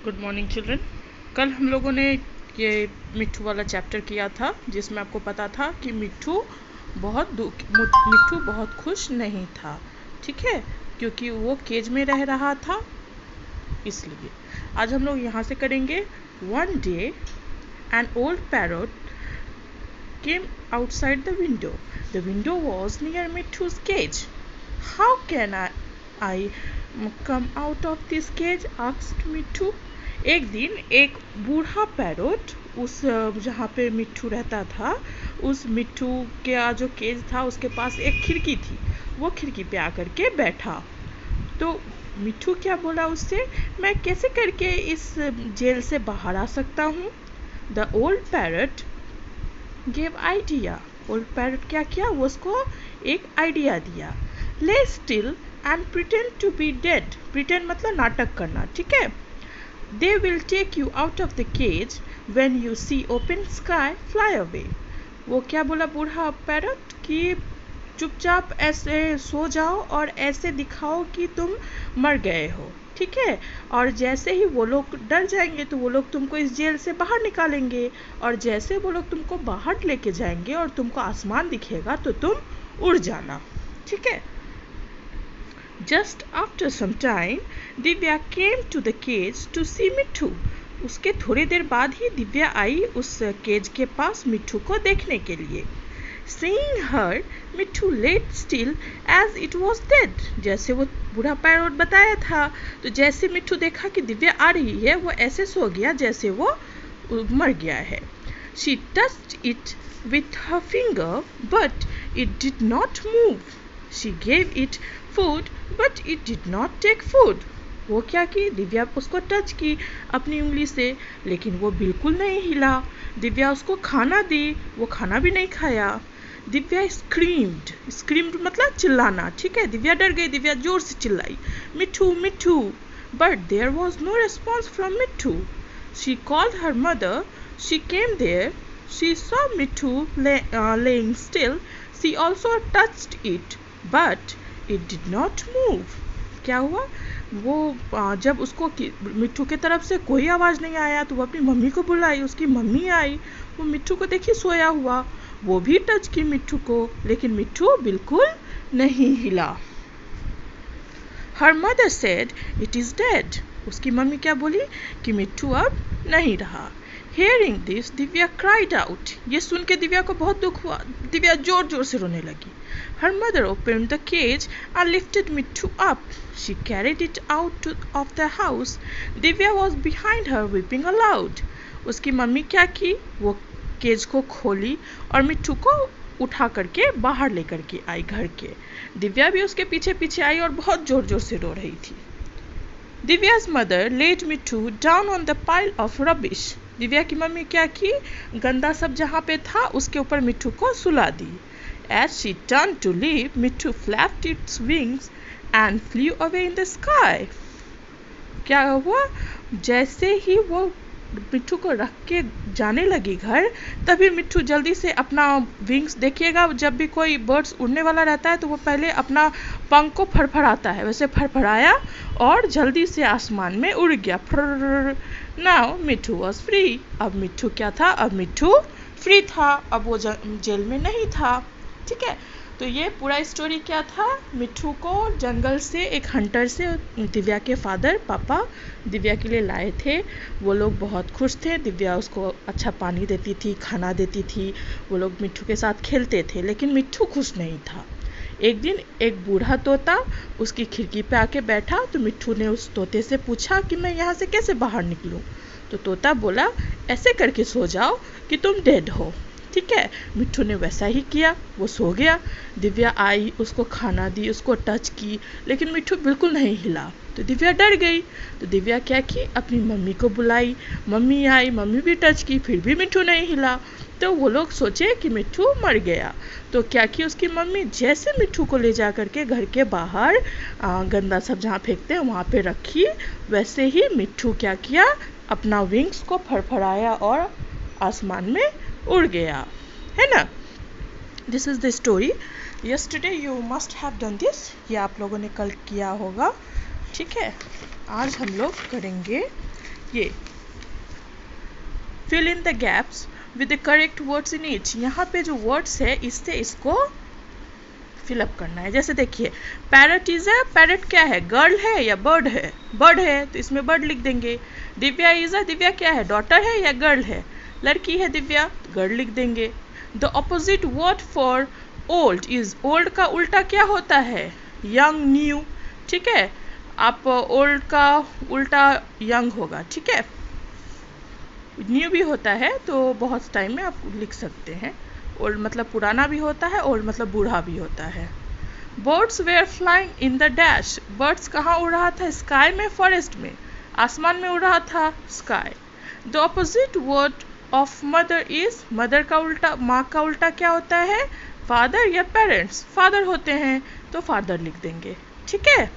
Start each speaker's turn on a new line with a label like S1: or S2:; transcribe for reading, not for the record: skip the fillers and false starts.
S1: Good morning children. कल हम लोगों ने ये मिट्ठू वाला चैप्टर किया था जिसमें आपको पता था कि मिट्ठू बहुत खुश नहीं था, ठीक है, क्योंकि वो केज में रह रहा था। इसलिए आज हम लोग यहाँ से करेंगे। One day an old parrot came outside the window. The window was near Mithu's cage. How can I come out of this cage? asked Mithu. एक दिन एक बूढ़ा पैरोट उस जहाँ पे मिट्ठू रहता था, उस मिट्ठू के जो केज था उसके पास एक खिड़की थी। वो खिड़की पे आकर के बैठा। तो मिट्ठू क्या बोला उससे, मैं कैसे करके इस जेल से बाहर आ सकता हूँ। The old parrot gave idea. Old parrot क्या किया, वो उसको एक आइडिया दिया। Lie still and pretend to be dead. Pretend मतलब नाटक करना, ठीक है। They will take you out of the cage when you see open sky fly away. वो क्या बोला बूढ़ा पैरट कि चुपचाप ऐसे सो जाओ और ऐसे दिखाओ कि तुम मर गए हो, ठीक है। और जैसे ही वो लोग डर जाएंगे तो वो लोग तुमको इस जेल से बाहर निकालेंगे, और जैसे वो लोग तुमको बाहर लेके जाएंगे और तुमको आसमान दिखेगा तो तुम उड़ जाना, ठीक है। Just after some time Divya came to the cage to see Mitthu. उसके थोड़ी देर बाद ही दिव्या आई उस केज के पास मिट्ठू को देखने के लिए। Seeing her, Mitthu laid still as it was dead. जैसे वो बूढ़ा पैरोट बताया था, तो जैसे मिट्ठू देखा कि दिव्या आ रही है, वो ऐसे सो गया जैसे वो मर गया है। She touched it with her finger, but it did not move. She gave it food, but it did not take food. वो क्या की, दिव्या उसको टच की अपनी उंगली से, लेकिन वो बिल्कुल नहीं हिला। दिव्या उसको खाना दी, वो खाना भी नहीं खाया। दिव्या स्क्रीम्ड मतलब चिल्लाना, ठीक है। दिव्या डर गई, दिव्या जोर से चिल्लाई, Mitthu Mitthu. But there was no response from Mitthu. She called her mother, she came there, she saw Mitthu laying still. She also touched it, but it did not move. क्या हुआ, वो जब उसको मिट्ठू के तरफ से कोई आवाज़ नहीं आया तो वो अपनी मम्मी को बुलाई। उसकी मम्मी आई, वो मिट्ठू को देखी सोया हुआ, वो भी टच की मिट्ठू को, लेकिन मिट्ठू बिल्कुल नहीं हिला। Her mother said it is dead. उसकी मम्मी क्या बोली कि मिट्ठू अब नहीं रहा। Hearing this, Divya cried out. ये सुन के दिव्या को बहुत दुख हुआ। दिव्या जोर जोर से रोने लगी। Her mother opened the cage and lifted Mittu up. She carried it out of the house. Divya was behind her weeping aloud. उसकी मम्मी क्या की, वो केज को खोली और मिट्ठू को उठा करके बाहर लेकर के आई घर के। दिव्या भी उसके पीछे पीछे आई और बहुत जोर जोर से रो रही थी। दिव्या's mother laid Mitthu down on the pile of rubbish. Divya की मम्मी क्या की, गंदा सब जहाँ पे था उसके ऊपर मिट्ठू को सुला दी। As she turned to leave, Mitthu flapped its wings and flew away in the sky. क्या हुआ, जैसे ही वो मिट्ठू को रख के जाने लगी घर, तभी मिट्ठू जल्दी से अपना विंग्स, देखिएगा जब भी कोई बर्ड्स उड़ने वाला रहता है तो वो पहले अपना पंख को फड़फड़ाता है, वैसे फड़फड़ाया और जल्दी से आसमान में उड़ गया। Now Mitthu was free. अब मिट्ठू क्या था, अब मिट्ठू फ्री था, अब वो जेल में नहीं था, ठीक है। तो ये पूरा स्टोरी क्या था, मिट्ठू को जंगल से एक हंटर से दिव्या के फादर पापा दिव्या के लिए लाए थे। वो लोग बहुत खुश थे, दिव्या उसको अच्छा पानी देती थी, खाना देती थी, वो लोग मिट्ठू के साथ खेलते थे, लेकिन मिट्ठू खुश नहीं था। एक दिन एक बूढ़ा तोता उसकी खिड़की पे आके बैठा, तो मिट्ठू ने उस तोते से पूछा कि मैं यहाँ से कैसे बाहर निकलूँ। तो तोता बोला, ऐसे करके सो जाओ कि तुम डेड हो, ठीक है। मिट्ठू ने वैसा ही किया, वो सो गया। दिव्या आई, उसको खाना दी, उसको टच की, लेकिन मिट्ठू बिल्कुल नहीं हिला। तो दिव्या डर गई, तो दिव्या क्या की, अपनी मम्मी को बुलाई। मम्मी आई, मम्मी भी टच की, फिर भी मिट्ठू नहीं हिला। तो वो लोग सोचे कि मिट्ठू मर गया। तो क्या की, उसकी मम्मी जैसे मिट्ठू को ले जा करके घर के बाहर गंदा सब जहाँ फेंकते हैं वहाँ पे रखी, वैसे ही मिट्ठू क्या किया, अपना विंग्स को फड़फड़ाया और आसमान में उड़ गया, है ना। This is the story. Yesterday you must have done this. ये आप लोगों ने कल किया होगा, ठीक है। आज हम लोग करेंगे ये fill in the gaps with the correct words in each। यहाँ पे जो words है इससे इसको फिलअप करना है। जैसे देखिए पैरट इज अ, पैरट क्या है, गर्ल है या बर्ड है, बर्ड है तो इसमें बर्ड लिख देंगे। दिव्या इज अ, दिव्या क्या है, डॉटर है या गर्ल है, लड़की है दिव्या, गर्ल लिख देंगे। The opposite word for old is, old का उल्टा क्या होता है, यंग, न्यू, ठीक है। आप ओल्ड का उल्टा यंग होगा, ठीक है। न्यू भी होता है तो बहुत टाइम में आप लिख सकते हैं। ओल्ड मतलब पुराना भी होता है, ओल्ड मतलब बूढ़ा भी होता है। Birds were flying in the dash, birds कहाँ उड़ रहा था, स्काई में, फॉरेस्ट में, आसमान में उड़ रहा था, sky. The opposite word of mother is, mother का उल्टा, माँ का उल्टा क्या होता है, फादर या पेरेंट्स, फादर होते हैं तो फादर लिख देंगे, ठीक है।